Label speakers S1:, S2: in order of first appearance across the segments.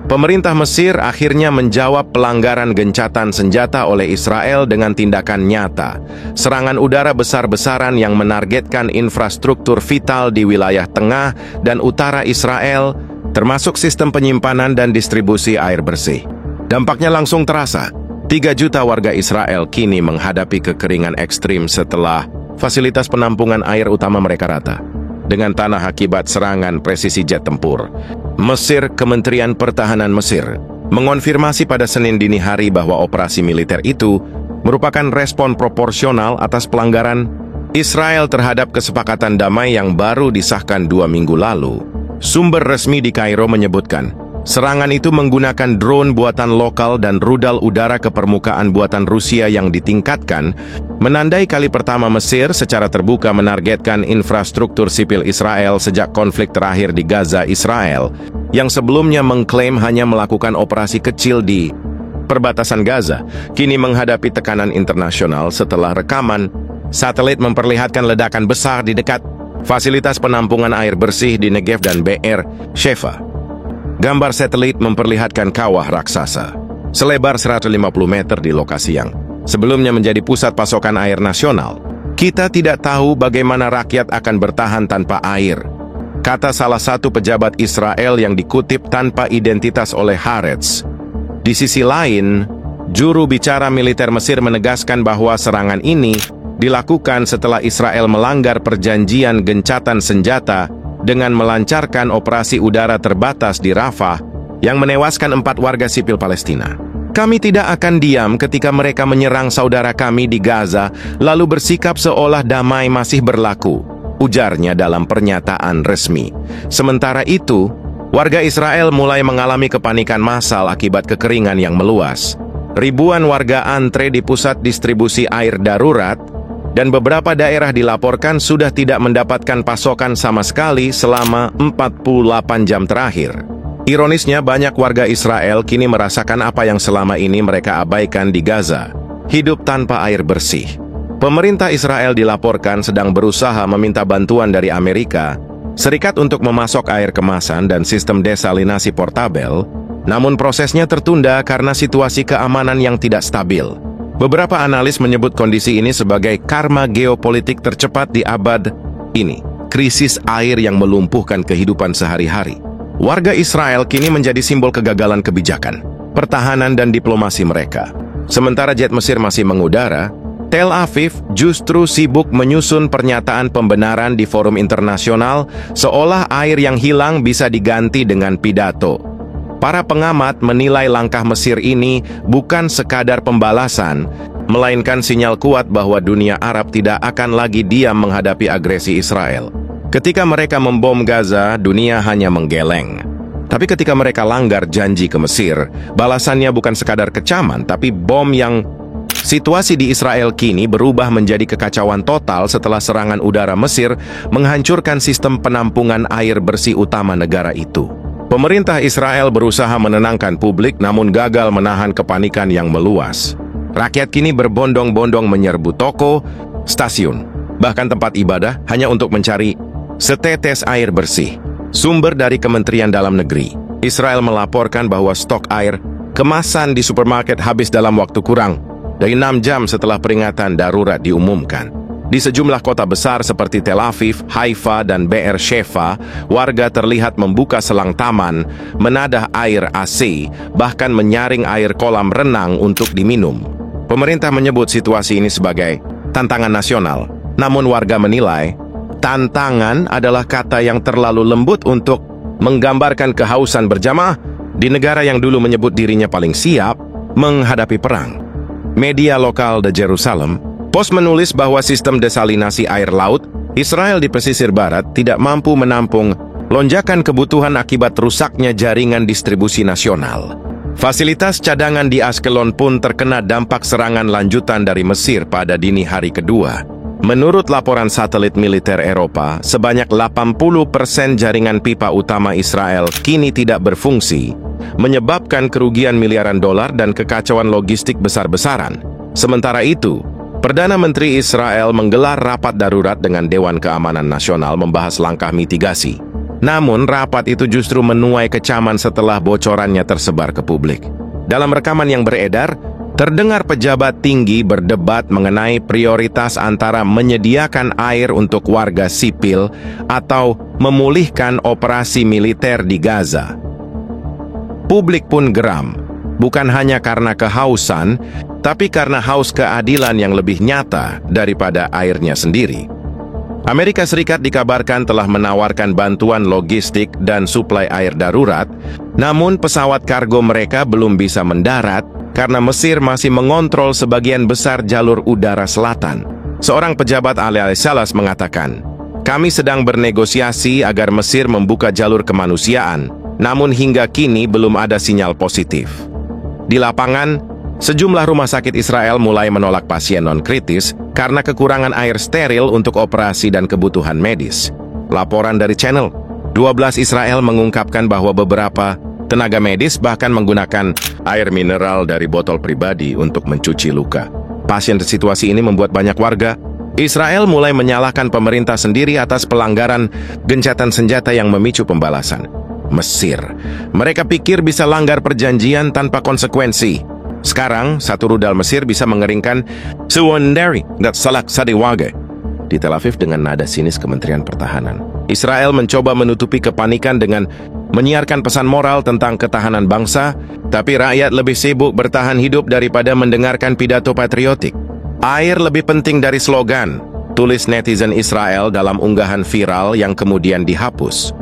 S1: Pemerintah Mesir akhirnya menjawab pelanggaran gencatan senjata oleh Israel dengan tindakan nyata. Serangan udara besar-besaran yang menargetkan infrastruktur vital di wilayah tengah dan utara Israel, termasuk sistem penyimpanan dan distribusi air bersih. Dampaknya langsung terasa. 3 juta warga Israel kini menghadapi kekeringan ekstrim setelah fasilitas penampungan air utama mereka rata dengan tanah akibat serangan presisi jet tempur. Mesir, Kementerian Pertahanan Mesir, mengonfirmasi pada Senin dini hari bahwa operasi militer itu merupakan respon proporsional atas pelanggaran Israel terhadap kesepakatan damai yang baru disahkan 2 minggu lalu. Sumber resmi di Kairo menyebutkan, serangan itu menggunakan drone buatan lokal dan rudal udara ke permukaan buatan Rusia yang ditingkatkan, menandai kali pertama Mesir secara terbuka menargetkan infrastruktur sipil Israel sejak konflik terakhir di Gaza Israel, yang sebelumnya mengklaim hanya melakukan operasi kecil di perbatasan Gaza, kini menghadapi tekanan internasional setelah rekaman satelit memperlihatkan ledakan besar di dekat fasilitas penampungan air bersih di Negev dan Be'er Sheva. Gambar satelit memperlihatkan kawah raksasa selebar 150 meter di lokasi yang sebelumnya menjadi pusat pasokan air nasional. Kita tidak tahu bagaimana rakyat akan bertahan tanpa air, kata salah satu pejabat Israel yang dikutip tanpa identitas oleh Haaretz. Di sisi lain, juru bicara militer Mesir menegaskan bahwa serangan ini dilakukan setelah Israel melanggar perjanjian gencatan senjata dengan melancarkan operasi udara terbatas di Rafah yang menewaskan 4 warga sipil Palestina. Kami tidak akan diam ketika mereka menyerang saudara kami di Gaza, lalu bersikap seolah damai masih berlaku, ujarnya dalam pernyataan resmi. Sementara itu, warga Israel mulai mengalami kepanikan massal akibat kekeringan yang meluas. Ribuan warga antre di pusat distribusi air darurat, dan beberapa daerah dilaporkan sudah tidak mendapatkan pasokan sama sekali selama 48 jam terakhir. Ironisnya, banyak warga Israel kini merasakan apa yang selama ini mereka abaikan di Gaza, hidup tanpa air bersih. Pemerintah Israel dilaporkan sedang berusaha meminta bantuan dari Amerika Serikat untuk memasok air kemasan dan sistem desalinasi portabel, namun prosesnya tertunda karena situasi keamanan yang tidak stabil. Beberapa analis menyebut kondisi ini sebagai karma geopolitik tercepat di abad ini, krisis air yang melumpuhkan kehidupan sehari-hari. Warga Israel kini menjadi simbol kegagalan kebijakan, pertahanan dan diplomasi mereka. Sementara jet Mesir masih mengudara, Tel Aviv justru sibuk menyusun pernyataan pembenaran di forum internasional seolah air yang hilang bisa diganti dengan pidato. Para pengamat menilai langkah Mesir ini bukan sekadar pembalasan, melainkan sinyal kuat bahwa dunia Arab tidak akan lagi diam menghadapi agresi Israel. Ketika mereka membom Gaza, dunia hanya menggeleng. Tapi ketika mereka langgar janji ke Mesir, balasannya bukan sekadar kecaman, tapi bom yang... Situasi di Israel kini berubah menjadi kekacauan total setelah serangan udara Mesir menghancurkan sistem penampungan air bersih utama negara itu. Pemerintah Israel berusaha menenangkan publik namun gagal menahan kepanikan yang meluas. Rakyat kini berbondong-bondong menyerbu toko, stasiun, bahkan tempat ibadah hanya untuk mencari setetes air bersih. Sumber dari Kementerian Dalam Negeri Israel melaporkan bahwa stok air kemasan di supermarket habis dalam waktu kurang dari 6 jam setelah peringatan darurat diumumkan. Di sejumlah kota besar seperti Tel Aviv, Haifa, dan Be'er Sheva, warga terlihat membuka selang taman, menadah air AC, bahkan menyaring air kolam renang untuk diminum. Pemerintah menyebut situasi ini sebagai tantangan nasional. Namun warga menilai, tantangan adalah kata yang terlalu lembut untuk menggambarkan kehausan berjamaah di negara yang dulu menyebut dirinya paling siap menghadapi perang. Media lokal The Jerusalem Post menulis bahwa sistem desalinasi air laut Israel di pesisir barat tidak mampu menampung lonjakan kebutuhan akibat rusaknya jaringan distribusi nasional. Fasilitas cadangan di Ashkelon pun terkena dampak serangan lanjutan dari Mesir pada dini hari kedua. Menurut laporan satelit militer Eropa, sebanyak 80% jaringan pipa utama Israel kini tidak berfungsi, menyebabkan kerugian miliaran dolar dan kekacauan logistik besar-besaran. Sementara itu, Perdana Menteri Israel menggelar rapat darurat dengan Dewan Keamanan Nasional membahas langkah mitigasi. Namun, rapat itu justru menuai kecaman setelah bocorannya tersebar ke publik. Dalam rekaman yang beredar, terdengar pejabat tinggi berdebat mengenai prioritas antara menyediakan air untuk warga sipil atau memulihkan operasi militer di Gaza. Publik pun geram, bukan hanya karena kehausan, tapi karena haus keadilan yang lebih nyata daripada airnya sendiri. Amerika Serikat dikabarkan telah menawarkan bantuan logistik dan suplai air darurat, namun pesawat kargo mereka belum bisa mendarat karena Mesir masih mengontrol sebagian besar jalur udara selatan. Seorang pejabat Al-Salas mengatakan, "Kami sedang bernegosiasi agar Mesir membuka jalur kemanusiaan, namun hingga kini belum ada sinyal positif." Di lapangan, sejumlah rumah sakit Israel mulai menolak pasien non-kritis karena kekurangan air steril untuk operasi dan kebutuhan medis. Laporan dari Channel 12 Israel mengungkapkan bahwa beberapa tenaga medis bahkan menggunakan air mineral dari botol pribadi untuk mencuci luka. Pasien situasi ini membuat banyak warga Israel mulai menyalahkan pemerintah sendiri atas pelanggaran gencatan senjata yang memicu pembalasan. Mesir, mereka pikir bisa langgar perjanjian tanpa konsekuensi. Sekarang, satu rudal Mesir bisa mengeringkan Suwandari dan Salak Sadiwage di Tel Aviv dengan nada sinis Kementerian Pertahanan. Israel mencoba menutupi kepanikan dengan menyiarkan pesan moral tentang ketahanan bangsa, tapi rakyat lebih sibuk bertahan hidup daripada mendengarkan pidato patriotik. Air lebih penting dari slogan, tulis netizen Israel dalam unggahan viral yang kemudian dihapus.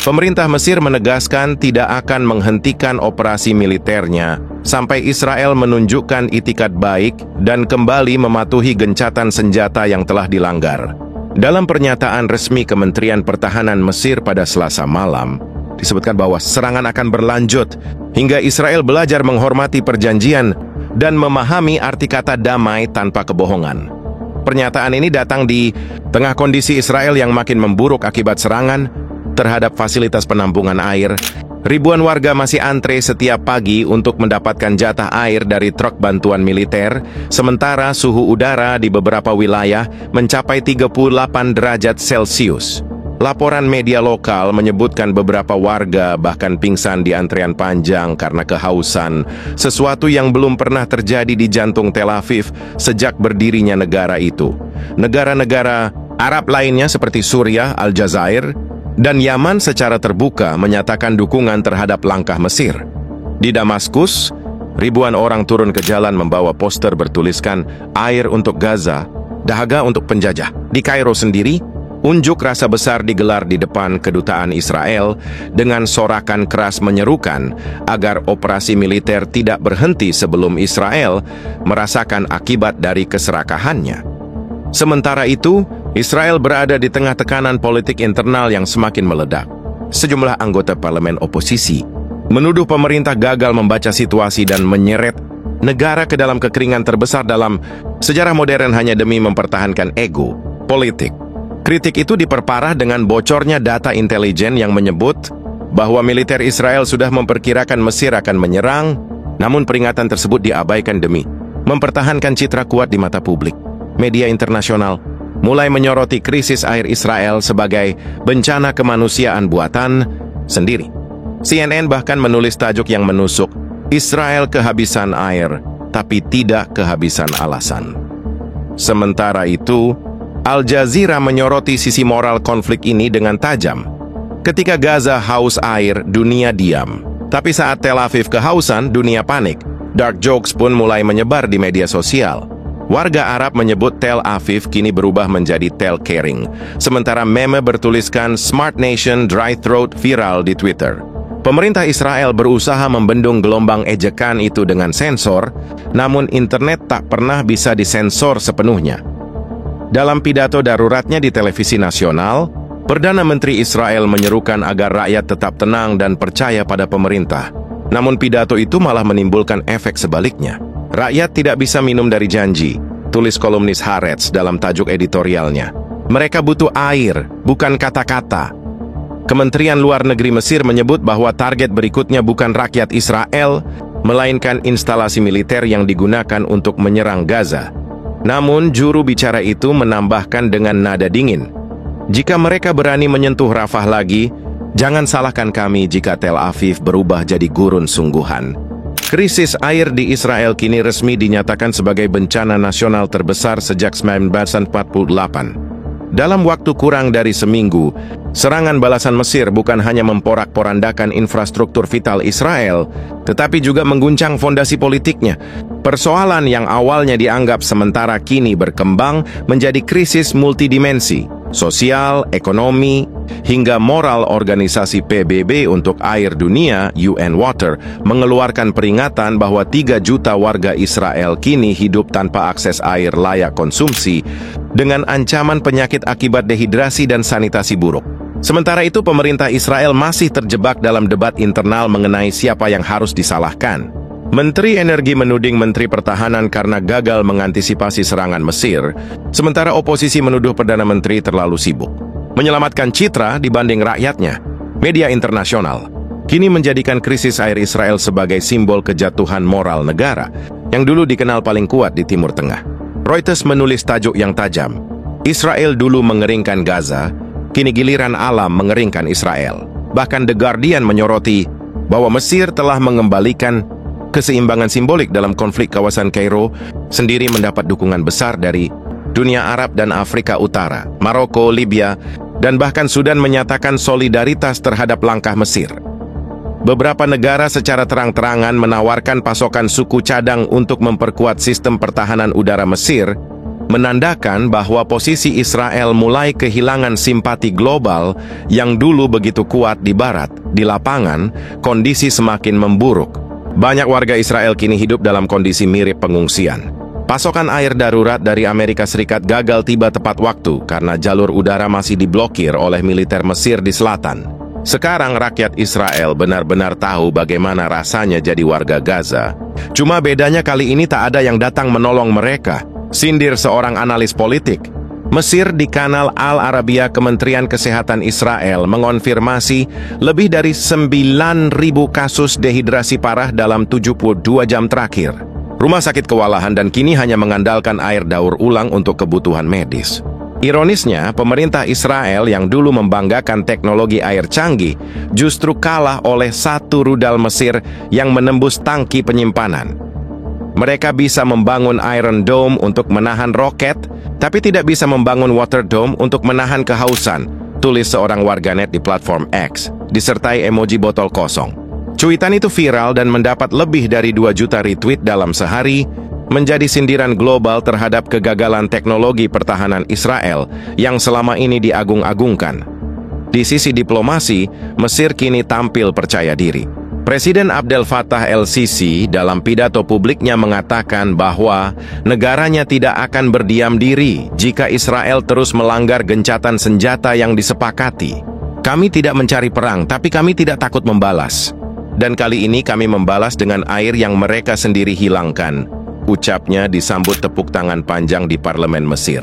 S1: Pemerintah Mesir menegaskan tidak akan menghentikan operasi militernya sampai Israel menunjukkan itikat baik dan kembali mematuhi gencatan senjata yang telah dilanggar. Dalam pernyataan resmi Kementerian Pertahanan Mesir pada Selasa malam, disebutkan bahwa serangan akan berlanjut hingga Israel belajar menghormati perjanjian dan memahami arti kata damai tanpa kebohongan. Pernyataan ini datang di tengah kondisi Israel yang makin memburuk akibat serangan terhadap fasilitas penampungan air. Ribuan warga masih antre setiap pagi untuk mendapatkan jatah air dari truk bantuan militer, sementara suhu udara di beberapa wilayah mencapai 38 derajat Celcius. Laporan media lokal menyebutkan beberapa warga bahkan pingsan di antrean panjang karena kehausan, sesuatu yang belum pernah terjadi di jantung Tel Aviv sejak berdirinya negara itu. Negara-negara Arab lainnya seperti Suriah, Aljazair, dan Yaman secara terbuka menyatakan dukungan terhadap langkah Mesir. Di Damaskus, ribuan orang turun ke jalan membawa poster bertuliskan "Air untuk Gaza, dahaga untuk penjajah". Di Kairo sendiri, unjuk rasa besar digelar di depan kedutaan Israel dengan sorakan keras menyerukan agar operasi militer tidak berhenti sebelum Israel merasakan akibat dari keserakahannya. Sementara itu, Israel berada di tengah tekanan politik internal yang semakin meledak. Sejumlah anggota parlemen oposisi menuduh pemerintah gagal membaca situasi dan menyeret negara ke dalam kekeringan terbesar dalam sejarah modern hanya demi mempertahankan ego politik. Kritik itu diperparah dengan bocornya data intelijen yang menyebut bahwa militer Israel sudah memperkirakan Mesir akan menyerang, namun peringatan tersebut diabaikan demi mempertahankan citra kuat di mata publik. Media internasional mulai menyoroti krisis air Israel sebagai bencana kemanusiaan buatan sendiri. CNN bahkan menulis tajuk yang menusuk, "Israel kehabisan air, tapi tidak kehabisan alasan." Sementara itu, Al Jazeera menyoroti sisi moral konflik ini dengan tajam. Ketika Gaza haus air, dunia diam. Tapi saat Tel Aviv kehausan, dunia panik. Dark jokes pun mulai menyebar di media sosial. Warga Arab menyebut Tel Aviv kini berubah menjadi Tel Kering, sementara meme bertuliskan "Smart Nation Dry Throat" viral di Twitter. Pemerintah Israel berusaha membendung gelombang ejekan itu dengan sensor, namun internet tak pernah bisa disensor sepenuhnya. Dalam pidato daruratnya di televisi nasional, Perdana Menteri Israel menyerukan agar rakyat tetap tenang dan percaya pada pemerintah. Namun pidato itu malah menimbulkan efek sebaliknya. Rakyat tidak bisa minum dari janji, tulis kolumnis Haaretz dalam tajuk editorialnya. Mereka butuh air, bukan kata-kata. Kementerian Luar Negeri Mesir menyebut bahwa target berikutnya bukan rakyat Israel, melainkan instalasi militer yang digunakan untuk menyerang Gaza. Namun, juru bicara itu menambahkan dengan nada dingin, "Jika mereka berani menyentuh Rafah lagi, jangan salahkan kami jika Tel Aviv berubah jadi gurun sungguhan." Krisis air di Israel kini resmi dinyatakan sebagai bencana nasional terbesar sejak 1948. Dalam waktu kurang dari seminggu, serangan balasan Mesir bukan hanya memporak-porandakan infrastruktur vital Israel, tetapi juga mengguncang fondasi politiknya. Persoalan yang awalnya dianggap sementara kini berkembang menjadi krisis multidimensi, sosial, ekonomi, hingga moral. Organisasi PBB untuk Air Dunia, UN Water, mengeluarkan peringatan bahwa 3 juta warga Israel kini hidup tanpa akses air layak konsumsi dengan ancaman penyakit akibat dehidrasi dan sanitasi buruk. Sementara itu, pemerintah Israel masih terjebak dalam debat internal mengenai siapa yang harus disalahkan. Menteri Energi menuding Menteri Pertahanan karena gagal mengantisipasi serangan Mesir, sementara oposisi menuduh Perdana Menteri terlalu sibuk menyelamatkan citra dibanding rakyatnya. Media internasional kini menjadikan krisis air Israel sebagai simbol kejatuhan moral negara yang dulu dikenal paling kuat di Timur Tengah. Reuters menulis tajuk yang tajam, "Israel dulu mengeringkan Gaza, kini giliran alam mengeringkan Israel." Bahkan The Guardian menyoroti bahwa Mesir telah mengembalikan keseimbangan simbolik dalam konflik kawasan Kairo, sendiri mendapat dukungan besar dari dunia Arab dan Afrika Utara, Maroko, Libya, dan bahkan Sudan menyatakan solidaritas terhadap langkah Mesir. Beberapa negara secara terang-terangan menawarkan pasokan suku cadang untuk memperkuat sistem pertahanan udara Mesir, menandakan bahwa posisi Israel mulai kehilangan simpati global yang dulu begitu kuat di barat. Di lapangan, kondisi semakin memburuk. Banyak warga Israel kini hidup dalam kondisi mirip pengungsian. Pasokan air darurat dari Amerika Serikat gagal tiba tepat waktu karena jalur udara masih diblokir oleh militer Mesir di selatan. Sekarang rakyat Israel benar-benar tahu bagaimana rasanya jadi warga Gaza. Cuma bedanya kali ini tak ada yang datang menolong mereka, sindir seorang analis politik. Mesir di kanal Al Arabiya, Kementerian Kesehatan Israel mengonfirmasi lebih dari 9.000 kasus dehidrasi parah dalam 72 jam terakhir. Rumah sakit kewalahan dan kini hanya mengandalkan air daur ulang untuk kebutuhan medis. Ironisnya, pemerintah Israel yang dulu membanggakan teknologi air canggih justru kalah oleh satu rudal Mesir yang menembus tangki penyimpanan. Mereka bisa membangun Iron Dome untuk menahan roket, tapi tidak bisa membangun Water Dome untuk menahan kehausan, tulis seorang warganet di platform X, disertai emoji botol kosong. Cuitan itu viral dan mendapat lebih dari 2 juta retweet dalam sehari, menjadi sindiran global terhadap kegagalan teknologi pertahanan Israel yang selama ini diagung-agungkan. Di sisi diplomasi, Mesir kini tampil percaya diri. Presiden Abdel Fattah el-Sisi dalam pidato publiknya mengatakan bahwa negaranya tidak akan berdiam diri jika Israel terus melanggar gencatan senjata yang disepakati. "Kami tidak mencari perang, tapi kami tidak takut membalas. Dan kali ini kami membalas dengan air yang mereka sendiri hilangkan," ucapnya disambut tepuk tangan panjang di parlemen Mesir.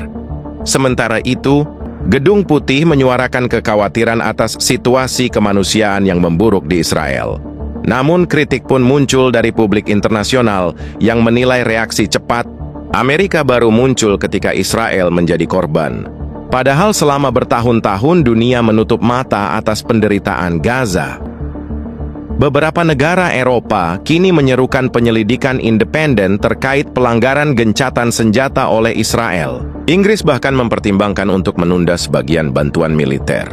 S1: Sementara itu, Gedung Putih menyuarakan kekhawatiran atas situasi kemanusiaan yang memburuk di Israel. Namun kritik pun muncul dari publik internasional yang menilai reaksi cepat Amerika baru muncul ketika Israel menjadi korban. Padahal selama bertahun-tahun dunia menutup mata atas penderitaan Gaza. Beberapa negara Eropa kini menyerukan penyelidikan independen terkait pelanggaran gencatan senjata oleh Israel. Inggris bahkan mempertimbangkan untuk menunda sebagian bantuan militer.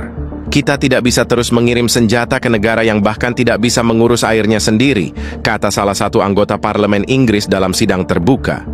S1: "Kita tidak bisa terus mengirim senjata ke negara yang bahkan tidak bisa mengurus airnya sendiri," kata salah satu anggota parlemen Inggris dalam sidang terbuka.